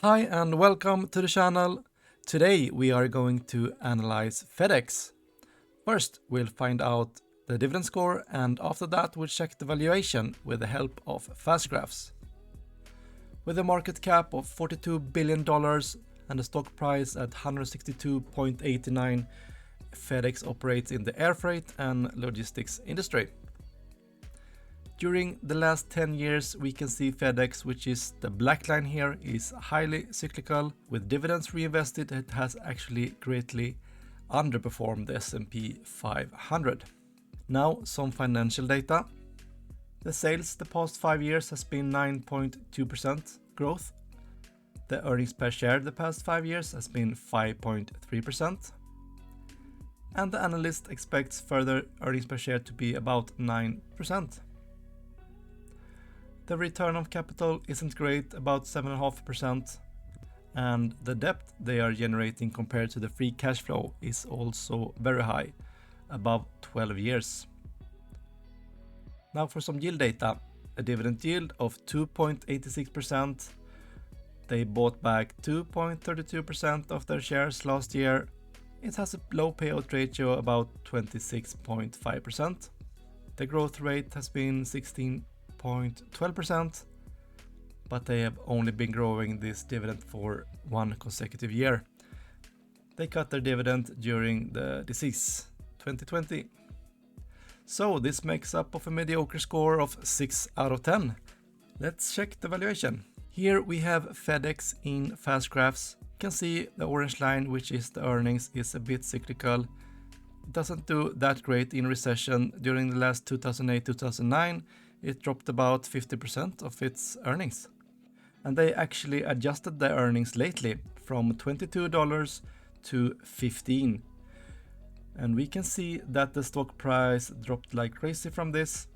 Hi and welcome to the channel. Today we are going to analyze Fedex. First we'll find out the dividend score, and after that we'll check the valuation with the help of fast graphs. With a market cap of $42 billion and a stock price at 162.89, Fedex operates in the air freight and logistics industry. During the last 10 years, we can see Fedex, which is the black line here, is highly cyclical. With dividends reinvested, it has actually greatly underperformed the S&P 500. Now, some financial data. The sales the past 5 years has been 9.2% growth. The earnings per share the past 5 years has been 5.3%. And the analyst expects further earnings per share to be about 9%. The return on capital isn't great, about 7.5%, and the debt they are generating compared to the free cash flow is also very high, above 12 years. Now for some yield data. A dividend yield of 2.86%. They bought back 2.32% of their shares last year. It has a low payout ratio, about 26.5%. The growth rate has been 16.12%, but they have only been growing this dividend for one consecutive year. They cut their dividend during the disease 2020. So this makes up of a mediocre score of 6 out of 10. Let's check the valuation. Here we have Fedex in fast graphs. You can see the orange line, which is the earnings, is a bit cyclical. It doesn't do that great in recession. During the last 2008-2009, it dropped about 50% of its earnings. And they actually adjusted their earnings lately from $22 to $15. And we can see that the stock price dropped like crazy from this.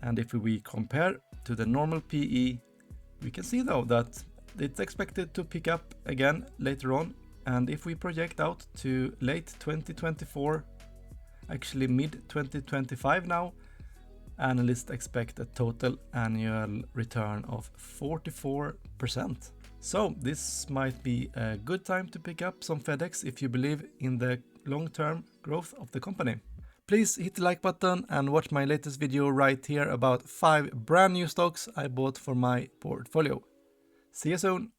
And if we compare to the normal PE, we can see though that it's expected to pick up again later on. And if we project out to late 2024, actually mid 2025 now, analysts expect a total annual return of 44%. So this might be a good time to pick up some Fedex if you believe in the long-term growth of the company. Please hit the like button and watch my latest video right here about 5 brand new stocks I bought for my portfolio. See you soon!